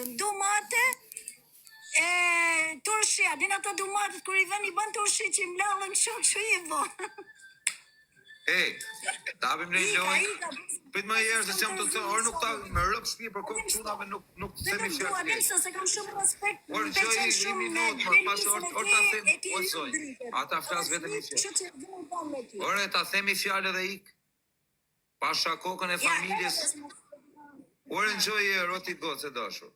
mesazhin. Domate turshia, din ato domatet kur I vën I bën turshi që I mbledhën kështu I bën. Ta hapim në lojë. Prit më herë se jam të orë nuk ta më rrop shtëpi për kokë çunave nuk themi fjalë. Vetëm se kam shumë respekt. Orë gjoj një minutë më pas orë ta them ojsoj. Ata flas vetëm një fjalë. Orë ta themi fjalë dhe ik. Pasha kokën e familjes. Orë gjoj roti gocë dashur.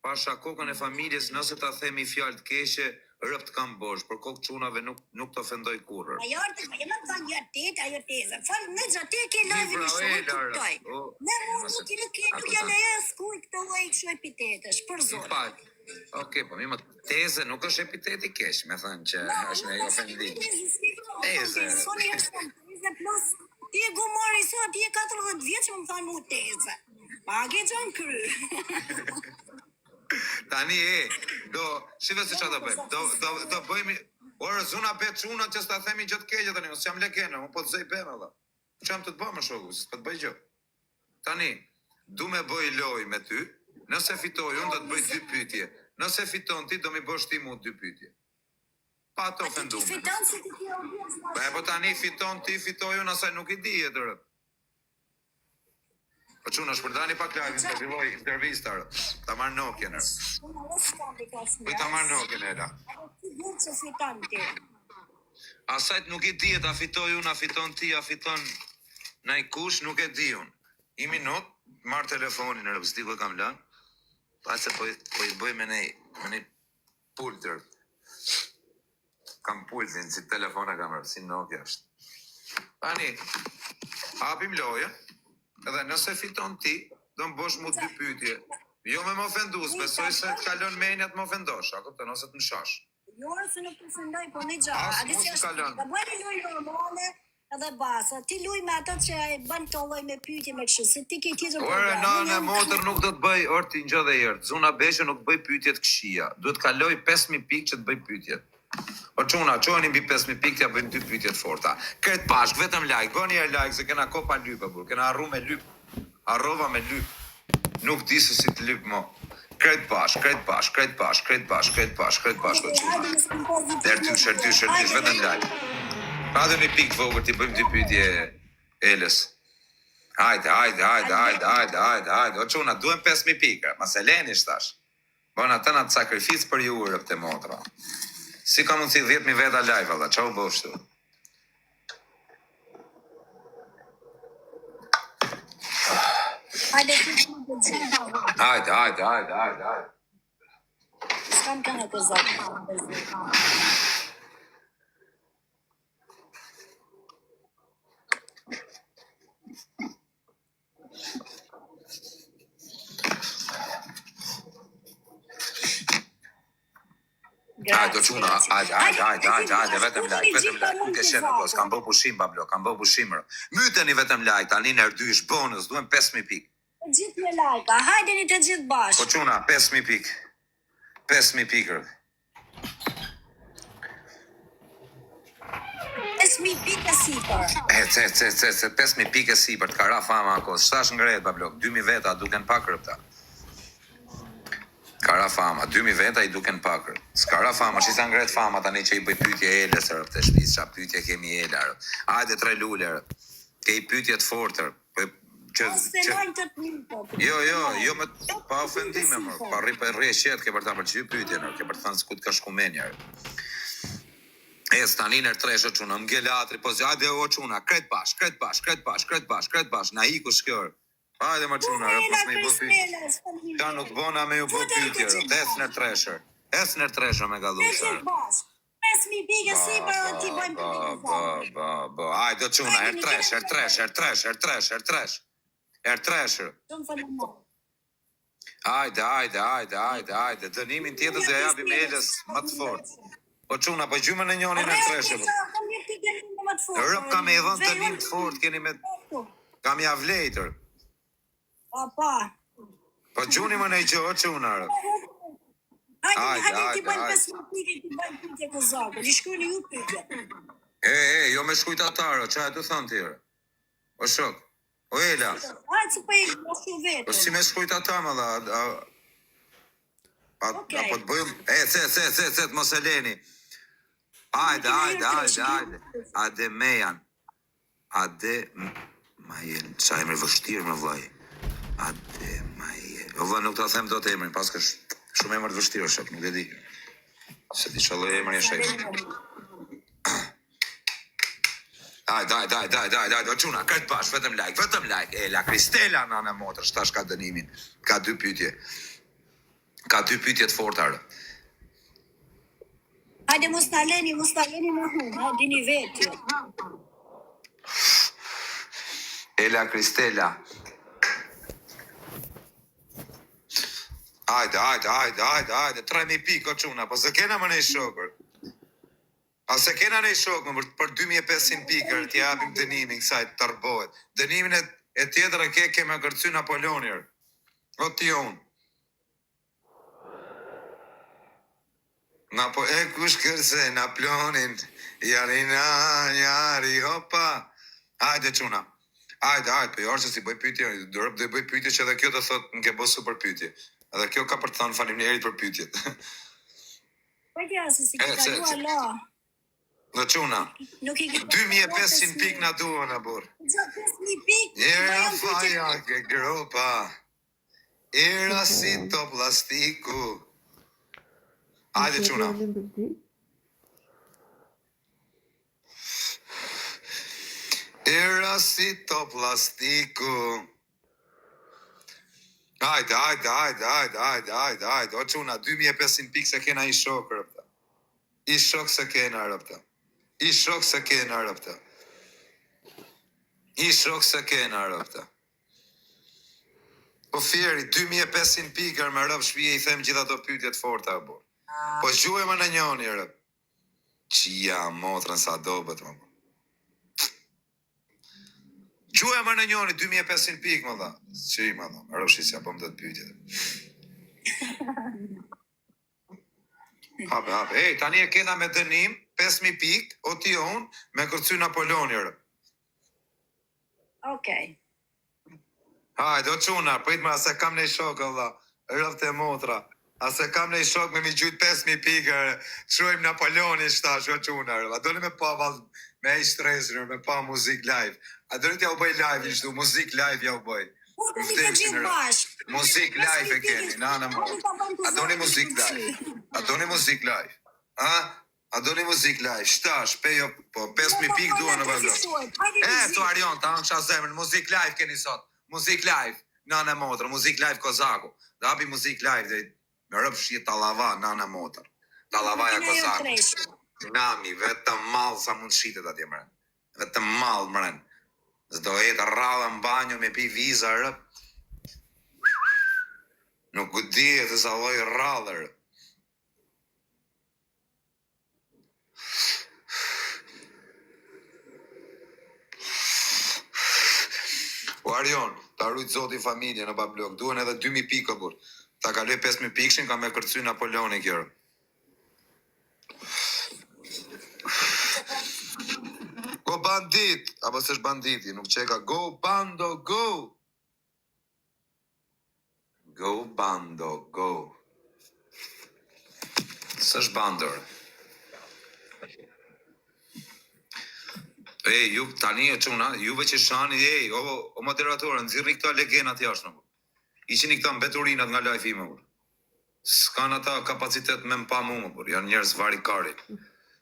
Pasha kokën e familjes nëse ta themi fjalë të keqe rëpt kam bosh, për kokë çunave nuk të ofendoj kurrë. Ajo më thënë ajo tezë. Fal në gjatë ke lëvin I shumë kuptoj. Ne nuk janë as kur këto lloj kështu epitetesh, për zotin. Okej, po më tezë nuk është epitet I keq, më thënë që është një ofendim. Tezë. Soni është tezë plus ti e gumori sot ti e 14 vjeç më thon mu tezë. Pagë çon kry. Tani shive se çfarë do bëjmë. Do bëjmë orë zona bet çuna që sta themi gjë të keqe tani, mos jam lekenë, unë po të zej ben valla. Çam të bëj më shoku, s'po të bëj gjë. Tani, du me bëj lojë me ty, nëse fitoj unë do të bëj 2 pyetje. Nëse fiton ti do më bësh ti mu 2 pyetje. Pa të ofenduar. Fiton se ti ke Po tani fiton ti, fitoj unë asaj nuk I di etër. Po çuna shpërdani pak lajmin të filloj intervistar. Ta marr Nokian. Po ta marr Nokian era. Ti fiton ti. Asajt nuk I di, a fitoj unë, a fiton ti, a fiton nai kush, nuk e di unë. I minut, marr telefonin në rëbstiku e kam lënë. Pa se po I bëj me nej pultër. Kam pultin, si telefona kam rëbë, si Nokia është. Tani, hapim lojën. Edhe nëse fiton ti, do më bosh mu 2 pyetje. Jo me më ofendus, besoj se të kalon menjat më ofendosh, a kupton, ose të më shash. Jo, se nuk të ofendoj, po në gjatë. As mos të kalon. Da bëjnë lujë normale, edhe basa. Ti luj me ato që bën të lloj me pyetje me kështu, se ti ke tjetër problem. Ore, në motër nuk do të bëj, orë ti ngjë dhe herë. Zuna Beshe nuk bëj pyetjet këshia. Duhet kaloj 5000 pikë që të bëj pyetjet. O çuna, çojeni mbi 5000 pikë, ja bëjmë 2 pyetje të forta. Kret pashk, vetëm like, bëni herë like se kena kopa lypë burr, kena harru me lyp. Harrova me lyp. Nuk di se si të lyp mo. Kret pashk. Dertysh, vetëm like. Hajde një pikë vogël ti bëjmë 2 pyetje Elës. Hajde. O çuna, duhen 5000 pikë. Mas e leni tash. Bona tana të sakrificë për ju rëpte motra. Si ka mundsi 10.000 veta live valla, çau bosh tu. Hajde. S'kam kanë të zotë. Hajde, çuna, hajde, vetëm like. Ku ke shenë bos, kam bë pushim bablo, kam bë pushim. Myteni vetëm like, tani në dy është bonus, duhen 5000 pikë. Të gjithë me like, hajdeni të gjithë bashkë. Po çuna, 5000 pikë. 5000 pikë. 5000 pikë sipër. 5000 pikë sipër, të kara fama ako. Shtash ngret bablo, 2000 veta duken pak rëpta. Kara fama, 2000 veta I duken pakër. S'kara fama, shisa ngret fama tani që I bëj pyetje Elës rëp të shtëpisë, qa pyetje kemi Ela rëp. Hajde 3 lule rëp. Ke I pyetje të fortër. Jo, me pa ofendime më. Pa rri e qetë, ke për ta përqy pyetje nërë, ke për të thënë s'ku të ka shkumenja rëp. Tani nër tresho quna, më gjelatri, po hajde o quna, kret bash, na iku shkjör. Hajde më quna, rëpës me I bo pyetje. Ka nuk bona me ju bo pyetje, es nër tresho me galusha. 5000 pikë sipër o ti bëjmë Po, hajde quna, er tresh. Hajde, dënimin tjetër dhe japim Elës më të fort. Po quna, po gjyme në njoni në treshe. Rëp kam e dhën dënim të fort, keni me... Kam ja vlejtër. Po gjuni më në I gjohë, quna rëp. Hajde ti bëjmë 5000 pikë, ti bëjmë pyetje kozake. Li shkruani ju pyetje. Jo me shkujt atarë, qa e të thënë tjere? O shok, o Ela. Hajde si për I moshu vetë. O si me shkujt atarë, më dha. Apo të bëjmë, të mos e leni. Hajde. Ade Mejan. Ma jenë, qa emri vështirë me vlaj. Ade Majen. Vëllë, nuk të them do të emrin, pas ka shumë emër të vështirë, shak, nuk e di. Se ti qëllë emrin e shak. Hajde, o quna, këtë bash, vetëm like. E, la Kristela, nana motër, shtash ka dënimin. Ka 2 pyetje. Ka 2 pyetje të fortarë. Hajde mos ta leni me hum, ha, dini vetë. Ela Kristela. Hajde, 3.000 pikë, o quna, po se kena më nej shokër. A se kena nej shokë, për 2.500 pikër, t'ja apim dënimin, kësaj të tërbohet. Dënimin e tjetër e ke me kërcy Napoleonir. O ti unë. E kush kërse Napoleonin, jari, hopa. Hajde, quna. Hajde, për jarë që si bëj pyetje, dhe bëj pyetje që edhe kjo të thot në ke bo super pyetje. Edhe kjo ka për të thonë faleminderit për pyetjet. Po ja, se si ka kalu Allah. Dhe quna, 2.500 pikë na duhen a burë. 5.000 pikë. Era faja ke gropa, era si to plastiku. Hajde quna. Era si to plastiku. Hajde. O quna, 2.500 pikë se kena i shokë, rëpta. I shokë se kena, rëpta. Po fjeri, 2.500 pikër me rëpë shpije i them gjitha të pyetjet forta, bo. Po gjuhe më në njoni, rëpë. Qia, motrën sa dobet, më. Gjuhe më në njoni, 2.500 pikë, më dha. Qi, më dha, rëpë shisja, po më të pyetjet. Hape. Ej, tani e kena me dënim, 5.000 pikë, o ti unë, me kërcy Napoleonir. Okej. Hajde, o quna, prit me ase kam nej shok, Allah, rëvët e motra. Ase kam nej shok me mi gjujt 5.000 pikë, shuajmë Napoleonin shtash, o quna, a doni me pa val, me e shtresër, me pa muzik live. A doni t'ja u bëj live, ishtu, muzik live ja u bëj. Muzik live e keni, nana më. A doni muzik live? A doni muzik live? Shtash, pejo, po 5.000 pikë duha në vazhdo. Tu Arion, ta në zemrën, muzik live keni sot. Muzik live, nana motër, muzik live Kozaku. Dhe hapi muzik live dhe me rëpë shqit talava, nana motër. Talavaja Kozaku. Nami, vetëm malë sa mund shqitet atje mërën. Vetëm malë mërën. Zdo jetë rralla në banjo me pi viza rëpë. Nuk u di e të saloj rrallër. O Arion, ta rujtë zoti familje në bablok, duhen edhe 2.000 pikë, bur. Ta kaloj 5.000 pikshin, ka me kërcy Napoleoni kjërë. Go bandit, apo s'esh banditi, nuk qeka, go bando, go! Go bando, go! S'esh bandër. Ej, ju tani e quna, juve që shani, ej, o moderatorë, nëzirni këta legenat jashtë në bërë. Iqini këta mbeturinat nga live ime bërë. S'kan ata kapacitet me mpa mu më bërë, janë njerës varikari.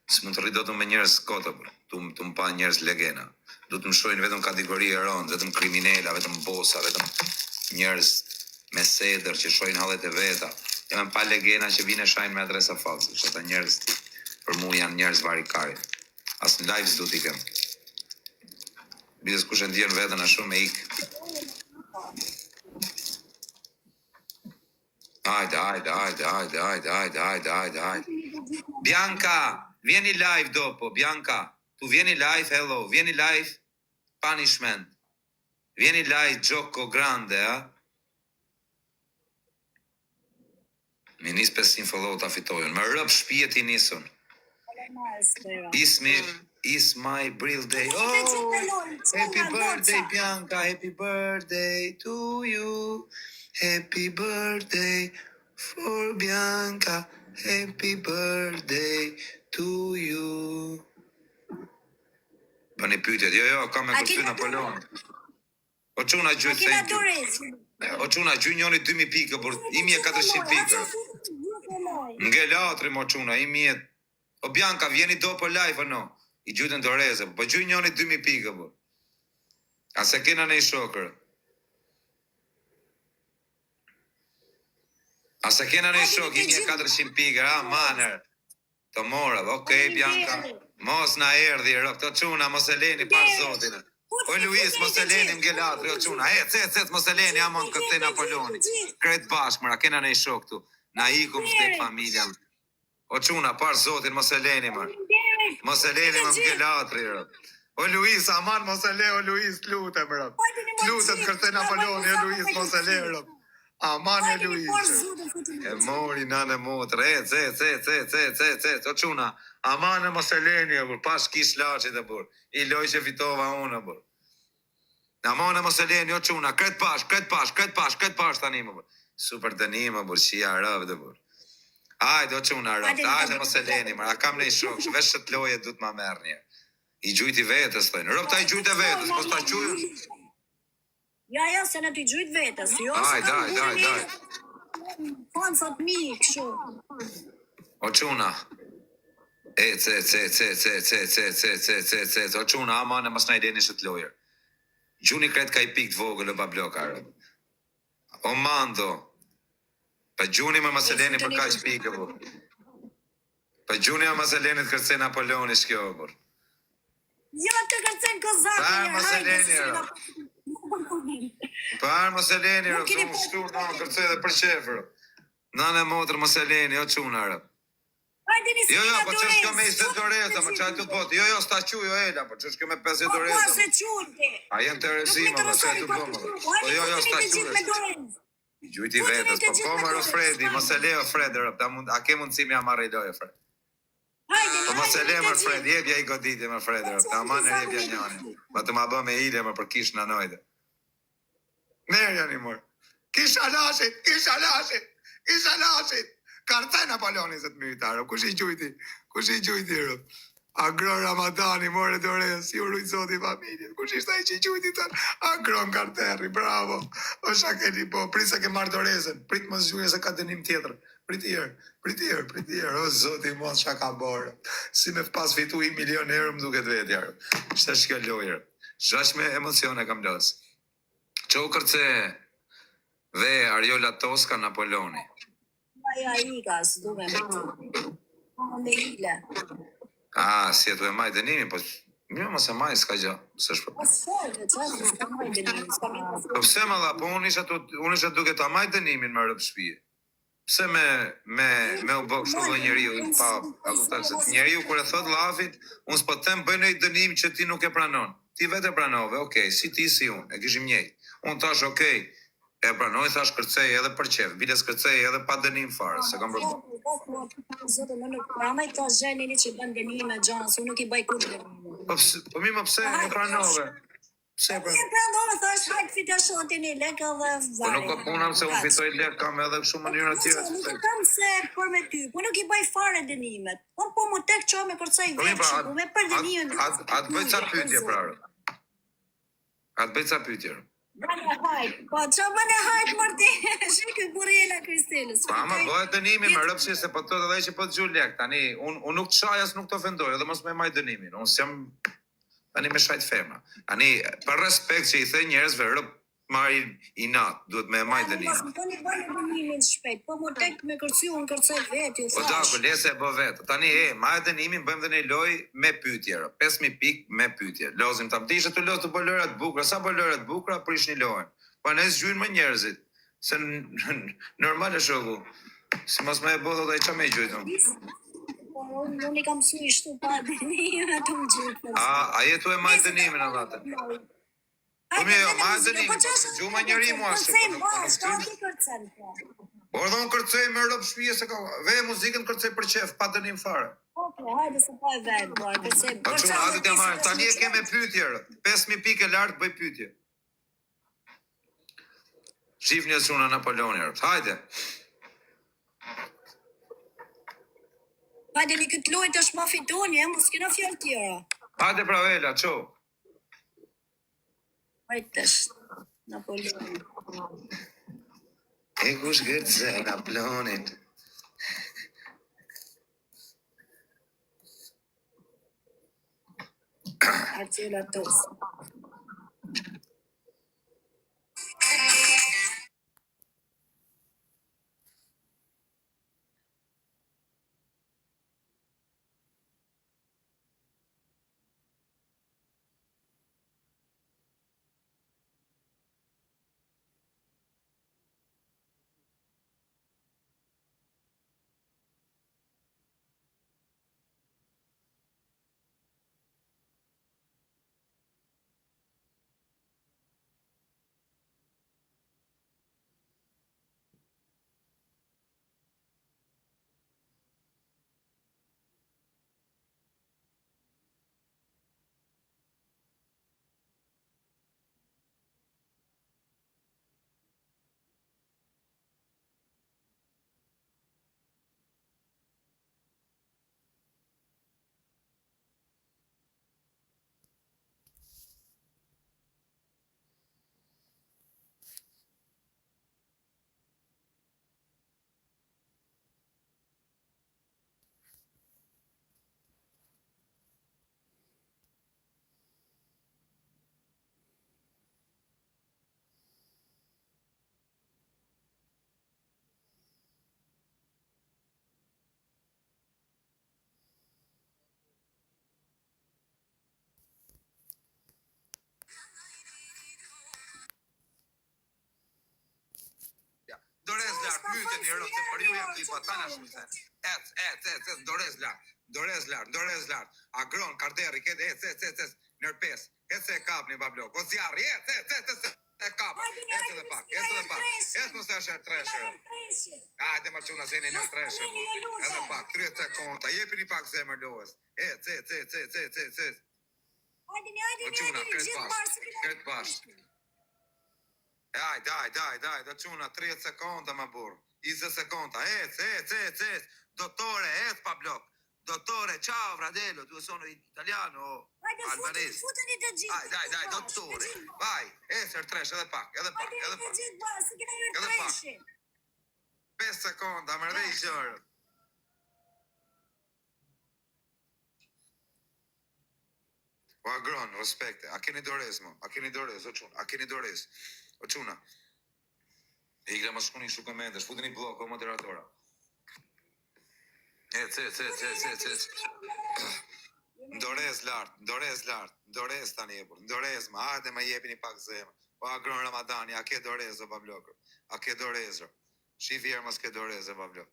S'mund të rridotu me njerës kota bërë, tu mpa njerës legena. Du të më shojnë vetëm kategori e rëndë, vetëm kriminela, vetëm bosa, vetëm njerës me seder që shojnë hallet e veta. E me mpa legena që vine shajnë me adresa falsë, që ata njerës për mu janë njerës varikari. As në live s'du t'i kem. Bides kush e ndjen vetën a shumë e ikë. Hajde. Bianca, vieni live dopo, Bianca. Tu vieni live, hello, vieni live, punishment. Vieni live, gioco grande, Mi nis 500 follow ta fitojën. Më rëp shpijet I nisun. Is my birthday. Oh, happy birthday, Bianca. Happy birthday to you. Happy birthday. For Bianca, happy birthday to you. Bëni pyetjet. Jo, kam me kërcy Napoleon. O çuna gjy thank you. O çuna gjy njëri 2000 pikë por 1400 pikë. Ngelatri mo çuna 1000. O Bianca vjeni do po live o no? I gjytën Doreze, po gjy njëri 2000 pikë po. A se kena ne shokër? A se kena ne shok 1400 pikë, maner. Të mora, okej, Bianca. Mos na erdhi, këto çuna mos e leni pas zotin. O Luis, mos e leni mgelatri, o çuna. Ec, mos e leni amon këtë Napoleoni. Kret bashkëmëra, kena ne shok këtu. Na ikum tek familja. O çuna, par zotin mos e leni më. Mos e leni më mgelatri. O Luis, aman mos e le, o Luis, lutem rë. Lutem këtë Napoleoni, o Luis, mos e le rë. Aman e Luis. E mori nane motër, ec, o çuna. Aman e mos e leni, pas kish laqit e bur. I loj që fitova unë, bur. Aman e mos e leni, o çuna, kret pash tani, bur. Super dënime, bur, shia rëvë dhe, bur. Ajde, o çuna rëvë, ajde mos e leni, a kam ne shok, vesh të loje du të ma merë një. I gjujti vetës, thëjnë. Rëvë ta i gjujt e vetës, pos ta gjujt. Ja, se në të gjujt vetës. Ajde. Fansat mi, kështu. O çuna. Ec. O çuna, aman e mos na i leni shët lojër. Gjuni kret ka i pikt vogël e bablokar. O mando. Pa gjuni më mos e leni për kaq pikë, bur. Pa gjuni më mos e leni të kërcen Napoleoni shkjo, bur. Jo, të kërcen kozakë. Pa mos e leni, Pa mos e leni, unë shtur në kërcej dhe për qefër. Nane motër mos e leni, o çuna, rë. Jo, po që shko me 20 doreza, më qaj të botë. Jo, sta quj, jo, Ela, po që shko me 50 doreza. Po, se quj, A jenë të rezima, më qaj të botë. Po, jo, sta quj. Gjujti vetës, po, komër o Fredi, mos e leo Fredi, rë. A ke mundësi me amarë i loje, Fredi? Po, mos e le më Fredi, jebja i goditi më Fredi, rë. Ta manë e jebja njani. Ma të ma bë me ile, më për kish në nojde. Merë janë i mërë. Kisha lashit. Kartaj Napoleoni zë të militarë. Kush i gjujti, rë? Agro Ramadani, more dores, ju rujtë zoti familje. Kush ishta i që i gjujti të agro në karteri, bravo. O shakeni po, prit se ke marrë dorezën. Prit mos gjuje se ka dënim tjetër. Prit herë. O zoti mos shaka borë. Si me pas fitu 1 milion euro më duket vetja, rë. Shte shkjo lojër. Shash me emocione kam lësë. Qo kërce dhe Ariola Tosca Napoleoni. Ja, i ka, së duve me të. Me ile. Si e tu e maj dënimi, po një mos e maj s'ka gjë. Po sërë, që s'ka maj dënimi, s'ka maj dënimi. Po pse më dha, po unë isha duke ta maj dënimin më rëpë shpije. Pse me u bëk shumë dhe njeriu, pa, a kuptar se njeriu kur e thot llafit, unë s'po them bëjnë një dënim që ti nuk e pranon. Ti vetë e pranove, okej, si ti si unë, e kishim njëjtë. Unë thash, okej, e pranoj, thash kërcej edhe për qef, biles kërcej edhe pa dënim fare, se kam bërë. Zotë, më nuk pranaj të zhenjeni që bën dënime gjanë, su nuk i baj kur dënime. Po mi më pse e pranove? Pse e pranove? E pranove, thash hajtë fita shotin i lekë dhe Po vare. nuk o punam se unë fitoj lekë, kam edhe shumë mënyrë tjera. Nuk e kam se për me ty, po nuk i baj fare dënimet. Po mu tek që me kërcaj vepshë, po me për dënimet. Atë bëj ca pyetje prarë. Atë bëj ca pyetje. Bane hajt, po që bane hajt mërti, shikë Burela Kristelës. Pa më bëhet dënimi me rëpsi se po të edhe që po të gjullë lek. Tani, unë nuk të shaj as nuk të ofendoj, edhe mos me maj dënimin. Unë s'jam tani me shajt femra. Tani, për respekt që i the njerëzve rëp marri i natë, duhet me maj dënimin. Po një bane dënimin shpejt, po mu tek me kërcy, unë kërcaj vetë, ju Po da, thash. po lese e bë vetë. Tani, maj dënimin bëjmë dhe një loj me pytje, 5.000 pik me pytje. Lozim tam, ti ishe të lozë të bëllërat bukra, sa bëllërat bukra, prish një lojnë. Pa ne zgjujnë më njerëzit, se normal e shoku, si mos me e bëdho dhe i qa me i gjujtë. Unë i kam su i shtu pa dënime të më gjithë. A jetu e maj dënimin e dhate? Po mi jo, maj dënimin, gjuma njëri mua shumë. Por dhe unë kërcej me rëpë shpije se ka, ve muzikën kërcej për qef, pa dënim fare. Oke, hajde se pa e vetë, por kërcej. Po që hajde të marrë, tani e keme pytjerë, 5.000 pike lartë bëj pytje. Shif një suna Napoleoni, hajde. Hajde një këtë lojtë është ma fitoni, mos kena fjallë tjera. Hajde pra Vela, qo. Hajde është, Napoleon. E kush gërëtëse nga plonit. Arcela tosë. Dorez lartë, myte një rëftë, për ju jam t'i patana shumë sen. Dorez lartë. Agron, karderi, këtë, nërpes, se e kap një bablok. O zjarri, e kap, dhe pak, mos e shërë treshër. Hajde më quna zeni në treshër. Edhe pak, 30 sekonda, jepi një pak zemër loës. Hajde, Këtë bashkë. Hajde, do quna 30 sekonda më burë. 20 sekonda, Dottore, pa blok. Dottore, ciao fratello, tu sono italiano, albanese. Futeni të gjithë. Dai, dottore. Vai, esër tresh, edhe pak. 5 sekonda, më rëdhe i shërë. O agron, respekte. A keni dorez, mo? A keni dorez, o quna. I gra më shkuni shu komendesh, futeni blok, o moderatora. Dorez tani e burë. Dorez, ma hajde ma jepi një pak zemë. O agron Ramadani, a ke dorez, o bablokër. A ke dorezër. Shifjerë mas ke dorez, o bablokër.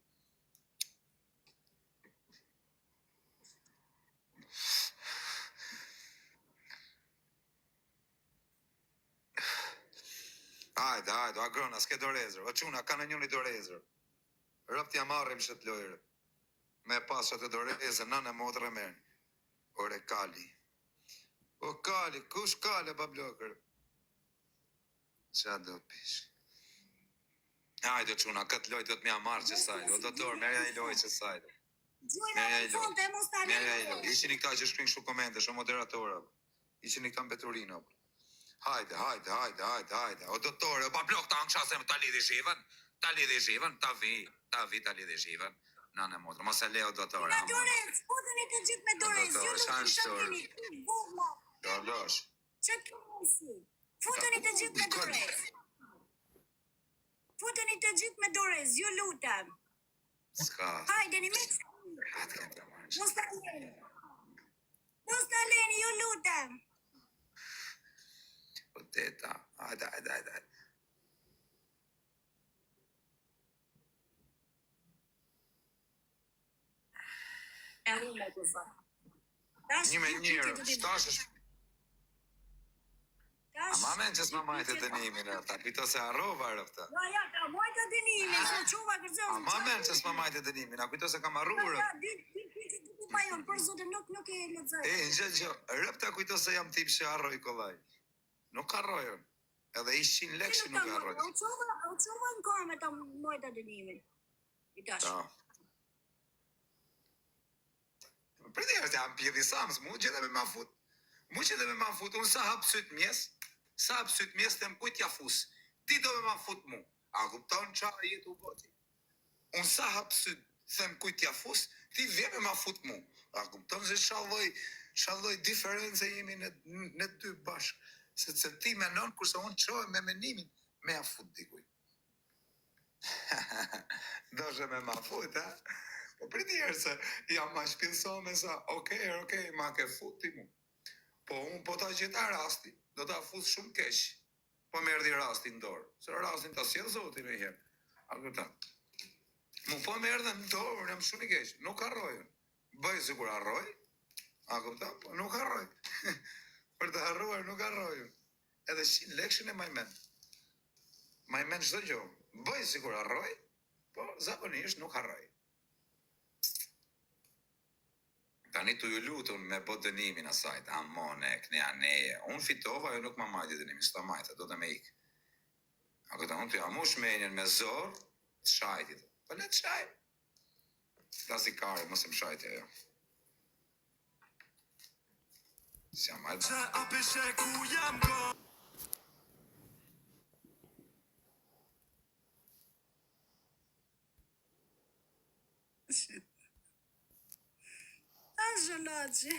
Hajde, agrona, s'ke dorezër. O quna, ka në njëni dorezër. Rëpti ja marrim shët lojrë. Me pasë të dorezër, në motrë e mërë. Ore Kali. O Kali, kush Kali, bablokër? Qa do pish? Hajde, quna, këtë lojtë do të mja marrë që sajtë. O doktor, merja i lojtë që sajtë. Ishin i këta që shkrinë shu komente, shu moderatora. Ishin i këta mbeturina. Hajde. O dottore, o bablok ta anksha se më ta lidhi shivën. Ta lidhi shivën. Nane motra, mos e leo dottore. Me dorez, futeni të gjithë me dorez. Ju nuk të shakini. Dordosh. Që të mësi? Futeni të gjithë me dorez. Ju lutem. Ska. Hajde, një me Mos ta leni, ju lutem. O teta, hajde. Një me njërë, shtash është... A ma men që s'ma majtë të dënimin e ta, pito se arrova rëfta. Ja, ta majtë të dënimin, se qova kërëzëm. A ma men që s'ma majtë të dënimin, a pito se kam arrurë. Pa jonë, për zote nuk e lëzër. Gjë, rëfta kujto se jam tip që arroj kolaj. Nuk arrojën, edhe 100 lekë nuk arrojën. O qova në kome ta majtë të dënimin. I tash. Për të jashtë jam pjedi samës, mu që dhe me ma fut. Mu që dhe me ma fut, unë sa hap syt mjes, të më kujt ja fus. Ti do me ma fut mu. A kupton qa jetë u boti? Unë sa hap syt, them kujt ja fus, ti vjen me ma fut mu. A kupton se shalloj diferencë jemi në dy bashkë. Se ti menon kurse unë qoj me menimin, me ja fut dikuj. Do shë me ma fut, ha? Po për tjerë se jam ma shpilso me sa, okej, ma ke fut ti mu. Po unë po ta gjeta rasti, do ta fut shumë keq. Po më erdhi rasti në dorë. Se rastin ta sjell Zoti në herë. A kupton? Mu po më erdhi në dorë, jam shumë i keq. Nuk harroj. Bëj sikur harroj. A kupton? Po nuk harroj. Për të harruar nuk harroj. Edhe 100 lekëshin e majmen. Majmen çdo gjë. Bëj sikur harroj, po zakonisht nuk harroj. Tani të ju lutun me bot dënimin asajt, amone, kënja neje. Unë fitova, jo nuk ma majti dënimin, s'ta majta, do të me ikë. A këta unë të jamush menjen me zorë, të shajtit. Po le të shajt. Ta si kare, mos më shajtja jo. Si jam majtë. Se apishe ku jam go. Zhëllaci.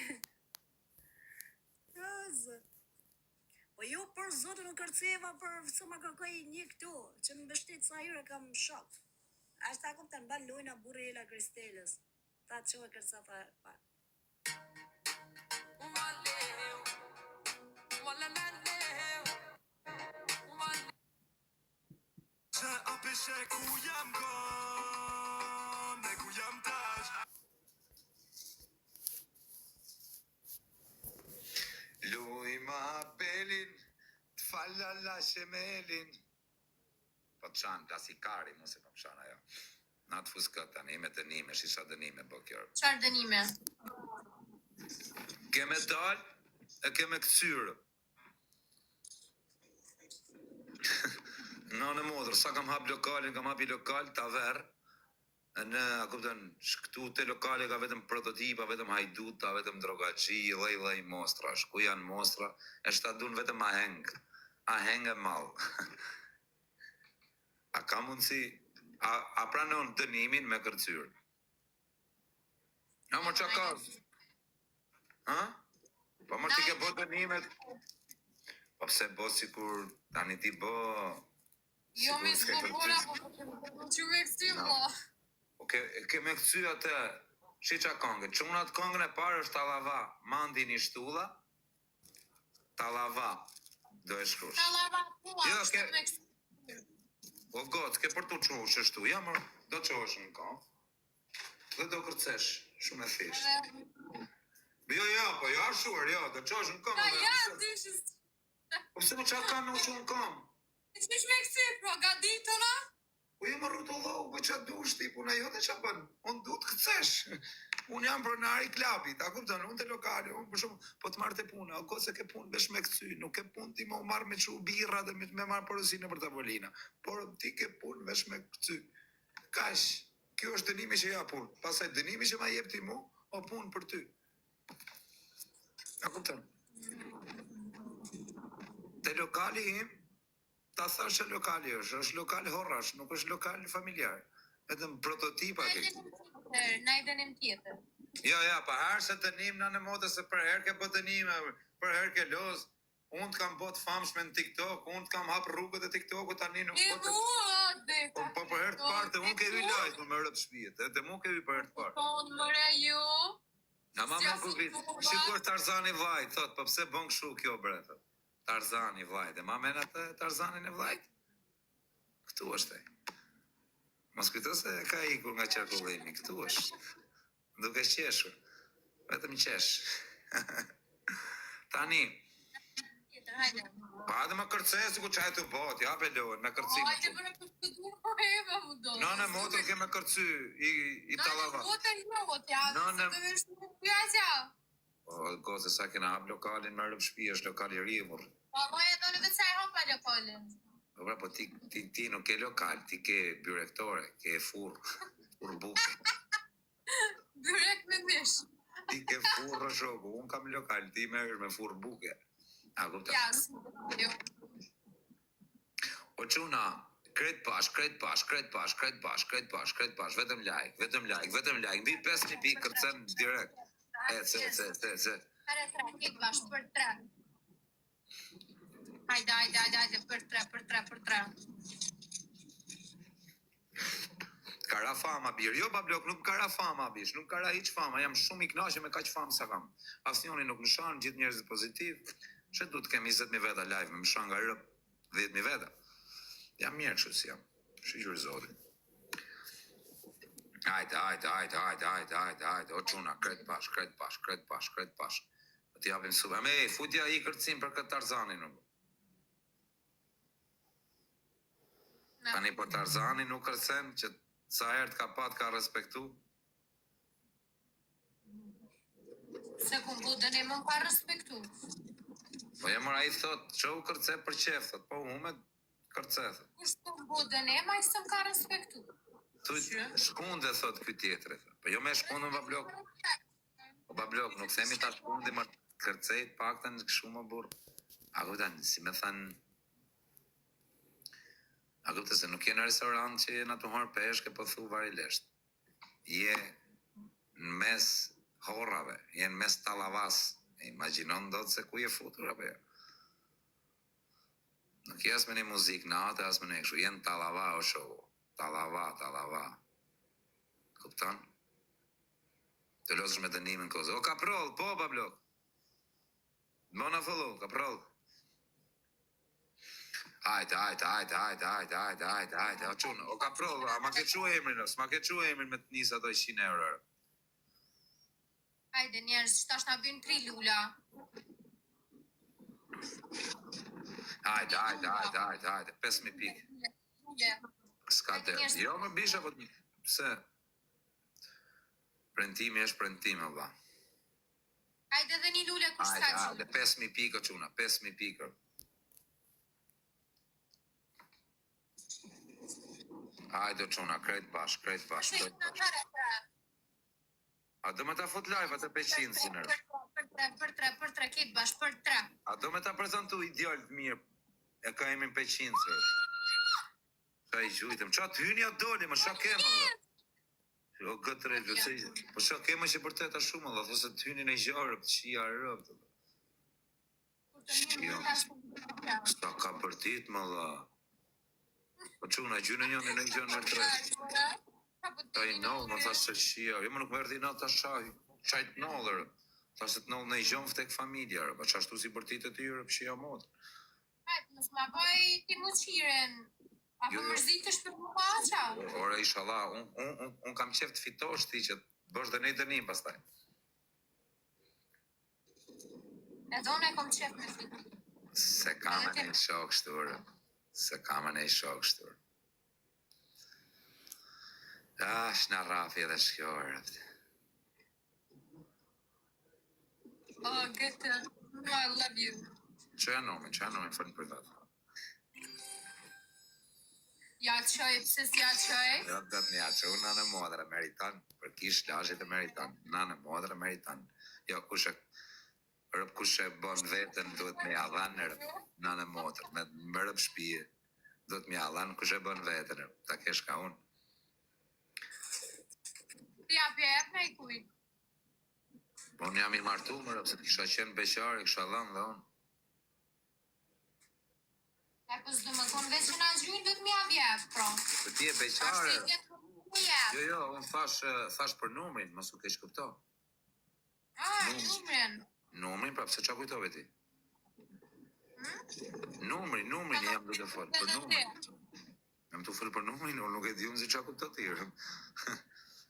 Po jo për zotë nuk kërceva për së ma kërkoj një këtu, që më bështit sa hyre kam shok. Ashtë ta kom të nban lojna burri Ela Kristelës. Ta që e kërca pa. Se apishe ku jam go. Ne ku jam tash. Luj ma belin, të falla la shemelin. Po të shanë klasikari, mu se po më shanë ajo. Na të fus këtë tani, me dënime, shisha dënime, bo kjo. Çfarë dënime? Keme dal, e keme këcyrë. Në modrë, sa kam hap lokalin, kam hapi lokal, ta verë. Në, a kupton, këtu te lokale ka vetëm prototipa, vetëm hajduta, vetëm drogaxhi, lloj mostra. Ku janë mostra? Është ta dun vetëm a heng e mall. A ka mundsi, a pranon dënimin me kërcyrë? A më qa ka? Ha? Po më ti ke bo dënimet? Po pse bo sikur tani ti bo... Jo me s'bobora, po që me kësi po. Ke me këcy atë, shiqa kongën, qunat kongën e parë është talava, mandi një shtulla, talava, do e shkrush. Talava pua, Jo, është me kësi. O gotë, ke për të qosh shtu, ja mërë, do qosh në kongë, dhe do kërcesh, shumë e thishtë. Jo, po jo ashuar, jo, do qosh në kongë. Ja, dyshës. Po se më qa ka me ushu në kongë? Që me kësi, pro, ga ditona? Po ju më rrotullohu, po qa dush ti, puna jote qa bën, unë du të këtësesh. Unë jam pronari klabit, a kupton, unë të lokale, unë për shumë, po të marrë të puna, o se ke punë vesh me këcy, nuk ke punë ti më marrë me që birra dhe me marrë porosinë për tavolina, por ti ke punë vesh me këcy. Kash, kjo është dënimi që ja punë, pasaj dënimi që ma jep ti mu, o punë për ty. A kupton? Te lokali im, ta thash që lokali është lokal horrash, nuk është lokal familjar. Vetëm prototipa ke. Na i dënim tjetër. Ja, pa herë se dënim në motë se për herë ke bët dënime, për herë ke lozë. Unë të kam bot famshme në TikTok, unë të kam hapë rrugët e TikTok-u tani nuk E mua, dhe. Po për herë të partë, unë ke vi lajtë, më më rëpë shpijet, edhe mu ke vi për herë të partë. Po, në mëre ju. Ja, ma më kukrit, shikur Tarzani vlajt, thot, po pse bën kështu kjo bre, thot. Tarzani vlajt, e ma mena të Tarzanin e vlajt? Këtu është e. Mos kujto se ka ikur nga qarkullimi, këtu është. Duke qeshur, vetëm qesh. Tani, Tjetër, hajde. pa edhe më kërces, ku qaj të bot, ja pelon, me kërcim. Hajde për në përshkudur, po e me mu do. Në motër ke me kërcy, i talava. Në motër ja, Në- se të vërshku në pjasja. O, gose, sa kena hap lokalin, më rëpë shpi, është lokal i rrimur. Po, po e do në vetë sa e hapa lokalin. Po pra, po ti nuk ke lokal, ti ke byrektore, ke furr bukë. Byrek me mish. Ti ke furrë shoku, unë kam lokal, ti merresh me furrë buke. A kupton? Ja, O çuna, kret pash, vetëm like, mbi 5000 pikë kërcen direkt. Se. Para 3, kik bash për 3. Hajde, për 3. Kara fama bir, jo bablok, nuk kara fama bish, nuk kara hiç fama, jam shumë i kënaqur me kaq famë sa kam. Asnjëri nuk më shan, gjithë njerëzit pozitiv. Çe du të kem 20000 veta live, më shan nga rrë 10000 veta. Jam mirë kështu si jam. Shqyr zotin. Hajde. O çuna, kret pash. Ti japim super. Me futja i kërcim për këtë Tarzanin. Tani për Tarzanin nuk kërcen që sa herë ka pat ka respektu. Se ku budën e më ka respektu. Po jemër a i thot, që u kërce për qef, thot, po mu me kërce, thot. Kush të budën e ma i së më ka respektu. Tu shkunde, thot, këtë tjetëri, thot. Po jo me shkunde më bablok. Po bablok, nuk themi ta shkundi më kërcejt pakten në këshu më burë. A kuptan, si me thanë, a kuptan se nuk je në restorant që je në të horë peshke, po thu varilesht. Je në mes horrave, je në mes talavas. Imaginon do të se ku je futur, apo jo. Nuk jes me një muzik në atë, as me një këshu, jenë talava o show. Talava. Kuptan? Të losësh me dënimin kozë. O kaprol, po bablok. Bona follow, kaprol. Hajde. O qunë, o kaprol, ma ke qua emrin me të njësa do 100 euro. Hajde njerëz, shtash na bën 3 lula. Hajde, 5000 pikë. S'ka të, jo më bisha, po pse? Prentimi është prentime, valla. Hajde dhe një lule kush ka që. Hajde, 5000 pikë, quna, 5000 pikë. Hajde, quna, krejt bash. A do me ta fut live atë 500 sinër? Për 3, kik bash, për 3. A do me ta prezentu ideal të mirë? E ka emin 500 sër. Qa i gjujtëm, qa të hyni atë doli, më qa kemë, Allah. O këtë rejtë, po qa kemë që për teta shumë, Allah, those të hyni në gjarë, të qia rëpë. Sta ka për tit, më Allah. Po quna, gjynë njënë në gjënë në tretë. Ta i nëllë, më thasë që qia, jo më nuk më erdi në të shahi, qajtë nëllërë. Thasë të nëllë në i gjëmë fëtek familjarë, pa qashtu si për titë të tyre, pëshia modë. Nësë ma bëj ti mu qiren, apo mërzitësh për më paqa. Ora, ishallah, unë kam qef të fitosh ti që të bësh dhe nej dënim pastaj. Edhe unë e kom qef me fitu. Se kam e nej shok shturë. Shna rafi edhe shkjorë. Oh, gëtë, I love you. Që e nomin, fërnë për datë. Ja qoj, pse si ja qoj? Jo, të të një që unë në modrë meritan, për kish lashit e meritan, në modrë meritan. Jo, kushe bon vetën, duhet me adhan në rëp, në modrë, me rëp shpije, duhet me adhan, kushe bon vetën, ta kesh ka unë. Ti apjep me I kuj. Unë jam I martu më rëp, se të kisha qenë beqare, kisha dhanë dhe unë. E pës dhe më thonë veç që nga gjynë dhe të mi avjep, pra. Për ti e beqare. Jo, Jo, unë thash për numrin, mos u keq kupto. numrin. Numrin, pra pse qa kujtove ti? Numrin, jam duke folë, për numrin. Jam të folë për numrin, unë nuk e di unë si qa kupto ti.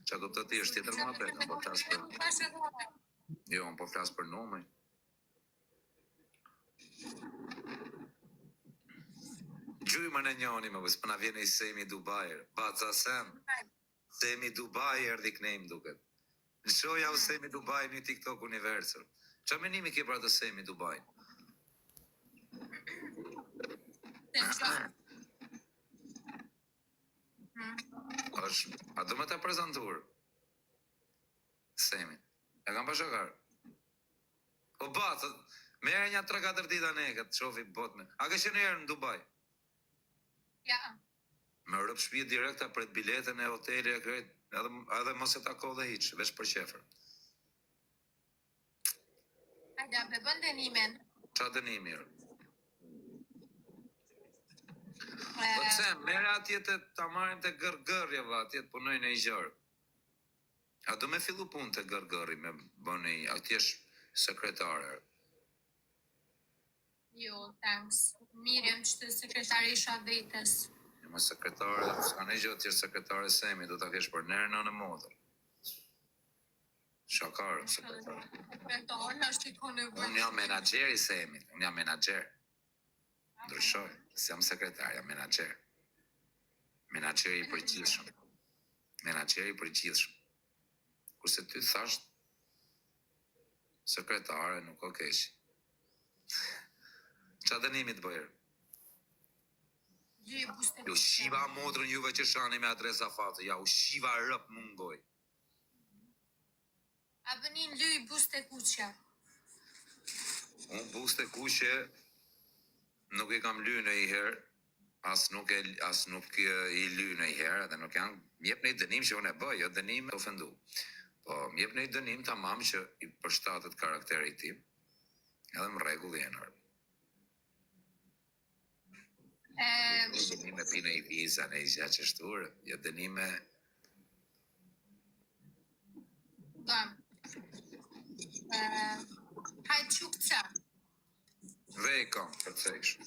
Qa kupto ti është tjetër më apet, unë po flasë për... Jo, unë po flasë për numrin. Gjujmë në njoni me vësë, përna vjene I Semi Dubajër, baca sem, Semi Dubajë erdi knejmë duket. Në shoja u Semi Dubajë një TikTok universal. Qa menimi ke pra të Semi Dubajë? A do me ta prezentur? Semi. E kam pa shakar. Po ba, merë një 3-4 dita ne, këtë shofi botme. A ke qenë herë në Dubai? Ja. Me rëp shpije direkta për biletën e hoteli e krejt, edhe mos e tako dhe hiq, veç për qefer. Ajda, be bën dënimin. Qa dënimi mirë? Po të sem, mere atje të ta marim të gërgërje, va, atje të punoj në i gjërë. A do me fillu pun të gërgëri me bëni, atje është sekretare. Jo, thanks. Mirëm që të sekretari isha vetës. Me sekretare, s'ka një gjë tjerë sekretare semi, do t'a kesh për nërë në modër. Shakarë, sekretare. Sekretari, është i kone vërë. Unë jam menageri semi, unë jam menagjer. Ndryshoj, si jam sekretar, jam menagjer. Menageri i përgjithshëm. Menageri i përgjithshëm. Kurse ty thasht, sekretare nuk o keq. Qa dënimi të bëjrë? Gjë buste. U shiva modrën juve që shani me adresa fatë, ja u shiva rëp mungoj. A bënin lyj buste kuqja. Unë buste kuqe nuk i kam ly në i herë, as nuk i ly në i herë, dhe nuk janë, jep në i dënim që unë e bëj, jo dënim të ofendu. Po, jep në i dënim të mam që i përshtatët karakteri tim, edhe më regull jenë arë. Dënime pine i viza në i zja qështurë, jo dënime... Gam. Hajtë qukë qa. Vej kam, për të thejshë.